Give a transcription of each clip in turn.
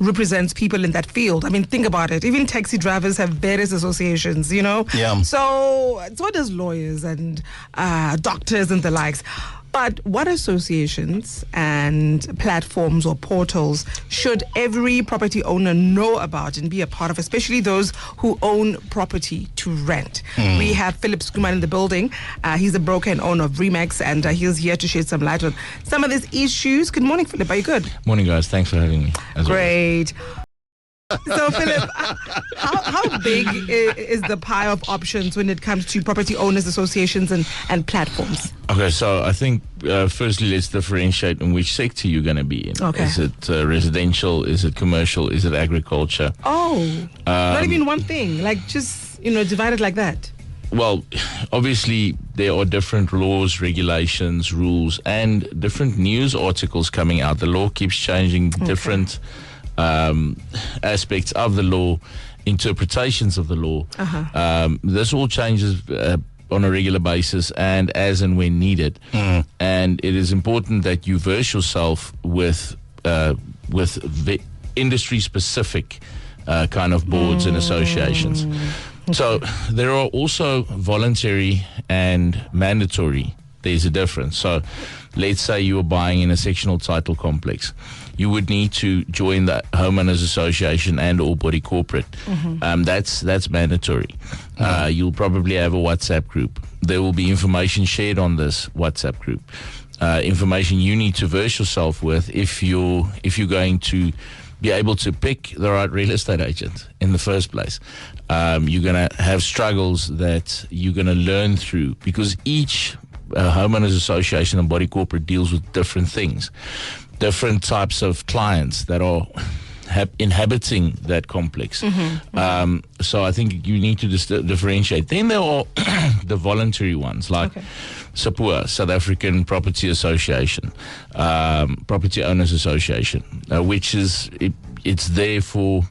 represents people in that field. I mean, think about it. Even taxi drivers have various associations, you know? Yeah. So does lawyers and doctors and the likes. But what associations and platforms or portals should every property owner know about and be a part of, especially those who own property to rent? We have Philip Skuman in the building. He's a broker and owner of REMAX, and he's here to shed some light on some of these issues. Good morning, Philip. Are you good? Morning, guys. Thanks for having me. Great. So, Philip, how big is the pie of options when it comes to property owners associations and platforms? Okay, so I think firstly, let's differentiate in which sector you're going to be in. Okay. Is it residential? Is it commercial? Is it agriculture? Oh, not even one thing. Like just, divide it like that. Well, obviously, there are different laws, regulations, rules, and different news articles coming out. The law keeps changing, different aspects of the law, interpretations of the law. This all changes on a regular basis and as and when needed. And it is important that you verse yourself with industry specific kind of boards and associations. So there are also voluntary and mandatory. There's a difference. So let's say you are buying in a sectional title complex. You would need to join the homeowners association and or body corporate. That's mandatory. You'll probably have a WhatsApp group. There will be information shared on this WhatsApp group. Information you need to verse yourself with if you're going to be able to pick the right real estate agent in the first place. You're going to have struggles that you're going to learn through, because each homeowners association and body corporate deals with different things, different types of clients that are inhabiting that complex. So I think you need to differentiate. Then there are the voluntary ones, like SAPUA, South African Property Association, Property Owners Association, which is it's there for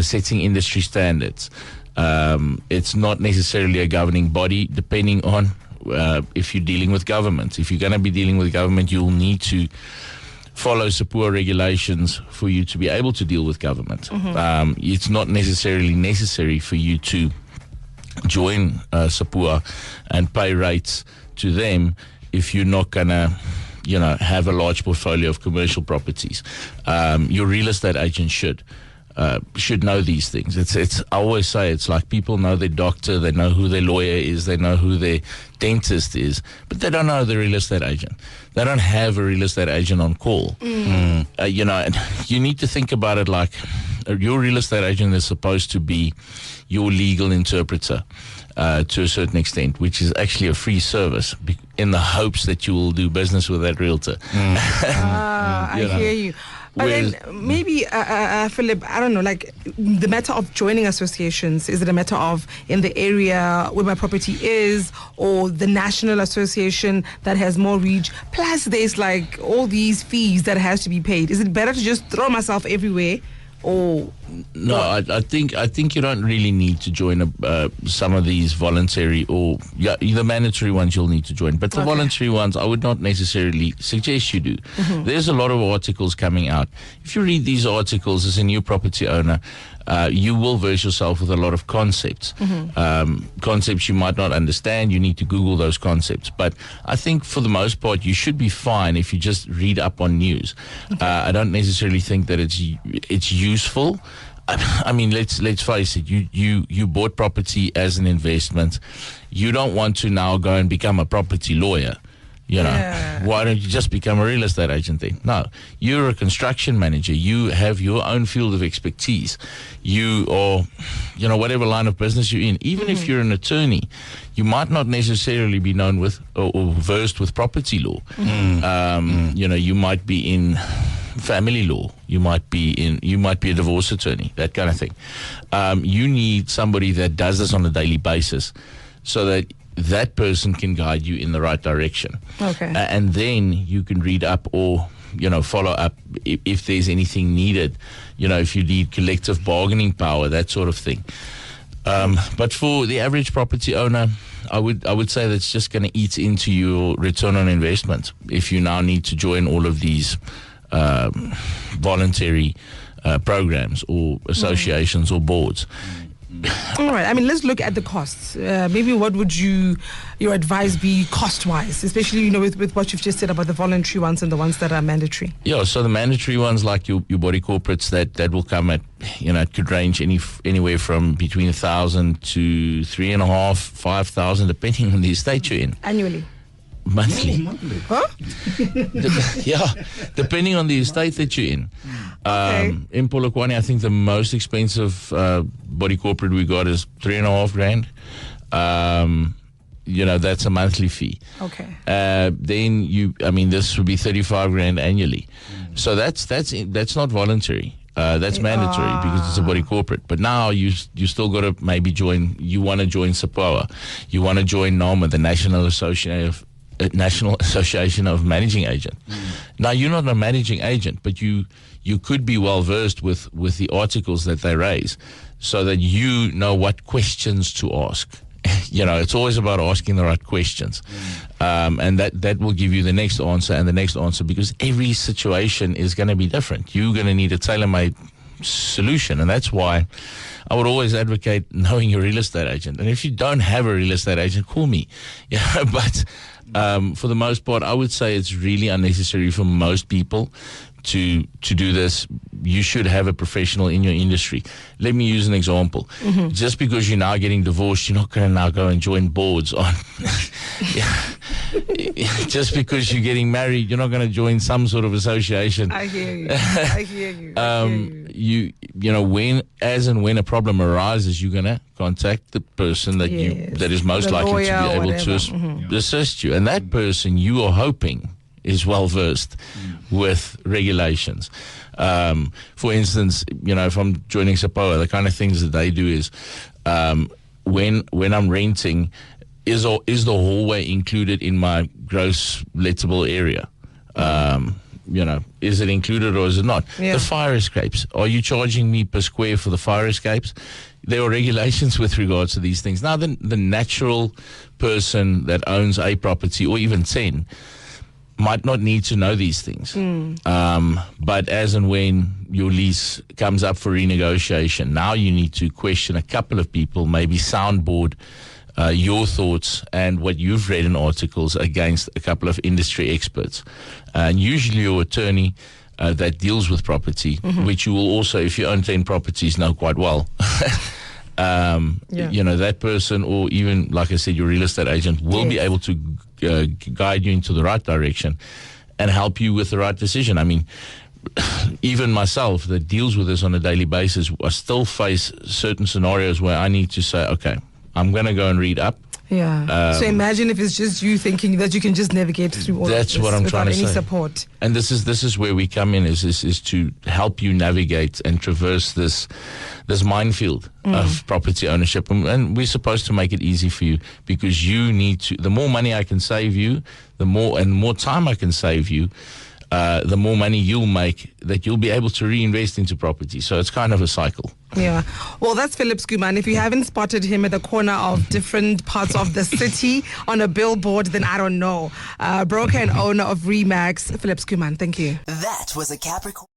setting industry standards. It's not necessarily a governing body, depending on if you're dealing with government. If you're going to be dealing with government, you'll need to follow SAPUA regulations for you to be able to deal with government. It's not necessarily necessary for you to join SAPUA and pay rates to them if you're not going to have a large portfolio of commercial properties. Your real estate agent should know these things. It's I always say it's like people know their doctor, they know who their lawyer is, they know who their dentist is, but they don't know the real estate agent. They don't have a real estate agent on call. And you need to think about it like your real estate agent is supposed to be your legal interpreter to a certain extent, which is actually a free service in the hopes that you will do business with that realtor. I hear you. But then maybe, Philip, I don't know, like the matter of joining associations, is it a matter of in the area where my property is, or the national association that has more reach? Plus there's like all these fees that has to be paid. Is it better to just throw myself everywhere? Or no, I think you don't really need to join some of these voluntary or the mandatory ones you'll need to join, but the voluntary ones I would not necessarily suggest you do. There's a lot of articles coming out. If you read these articles as a new property owner, you will verse yourself with a lot of concepts. Concepts you might not understand. You need to Google those concepts. But I think for the most part, you should be fine if you just read up on news. I don't necessarily think that it's useful. I mean, let's face it. You bought property as an investment. You don't want to now go and become a property lawyer. Why don't you just become a real estate agent then? No, you're a construction manager. You have your own field of expertise. You are, whatever line of business you're in. Even if you're an attorney, you might not necessarily be known with or versed with property law. You might be in family law. You might be a divorce attorney, that kind of thing. You need somebody that does this on a daily basis, so that person can guide you in the right direction. And then you can read up or, follow up if there's anything needed, if you need collective bargaining power, that sort of thing. But for the average property owner, I would say that's just going to eat into your return on investment if you now need to join all of these voluntary programs or associations or boards. All right. I mean, let's look at the costs. Maybe what would your advice be cost-wise, especially with what you've just said about the voluntary ones and the ones that are mandatory? Yeah. So the mandatory ones, like your body corporates, that will come at it could range anywhere from between 1,000 to 3,500, 5,000, depending on the estate you're in. Annually. Monthly. Huh? Yeah, depending on the estate that you're in. Okay. In Polokwane, I think the most expensive body corporate we got is 3,500. That's a monthly fee. Okay. Then this would be 35 grand annually. So that's not voluntary. That's mandatory because it's a body corporate. But now you still got to maybe join. You want to join SAPOA. You want to join NOMA, the National Association of Managing Agents. Now, you're not a managing agent, but you could be well versed with the articles that they raise, so that you know what questions to ask. It's always about asking the right questions, and that will give you the next answer and the next answer, because every situation is going to be different. You're going to need a tailor-made solution, and that's why I would always advocate knowing your real estate agent. And if you don't have a real estate agent, call me. But for the most part, I would say it's really unnecessary for most people to do this. You should have a professional in your industry. Let me use an example. Just because you're now getting divorced, you're not going to now go and join boards on. Just because you're getting married, you're not going to join some sort of association. I hear you. When a problem arises, you're going to contact the person that is most likely to be able to assist you, and that person you are hoping is well versed with regulations. For instance, if I'm joining SAPOA, the kind of things that they do is when I'm renting, is the hallway included in my gross lettable area? Is it included or is it not? Yeah. The fire escapes. Are you charging me per square for the fire escapes? There are regulations with regards to these things. Now, the natural person that owns a property, or even 10, might not need to know these things. But as and when your lease comes up for renegotiation, now you need to question a couple of people, maybe soundboard your thoughts and what you've read in articles against a couple of industry experts. And usually your attorney that deals with property, which you will also, if you own 10 properties, know quite well. That person, or even, like I said, your real estate agent will be able to guide you into the right direction and help you with the right decision. I mean, even myself that deals with this on a daily basis, I still face certain scenarios where I need to say, okay, I'm going to go and read up. Yeah. So imagine if it's just you thinking that you can just navigate through all that's of this what I'm without trying to any say. support. And this is where we come in, is to help you navigate and traverse this minefield of property ownership. And we're supposed to make it easy for you, because you need to. The more money I can save you, the more time I can save you, the more money you'll make that you'll be able to reinvest into property. So it's kind of a cycle. Yeah. Well, that's Philip Skuman. If you haven't spotted him at the corner of different parts of the city on a billboard, then I don't know. Broker and owner of REMAX, Philip Skuman. Thank you. That was a Capricorn.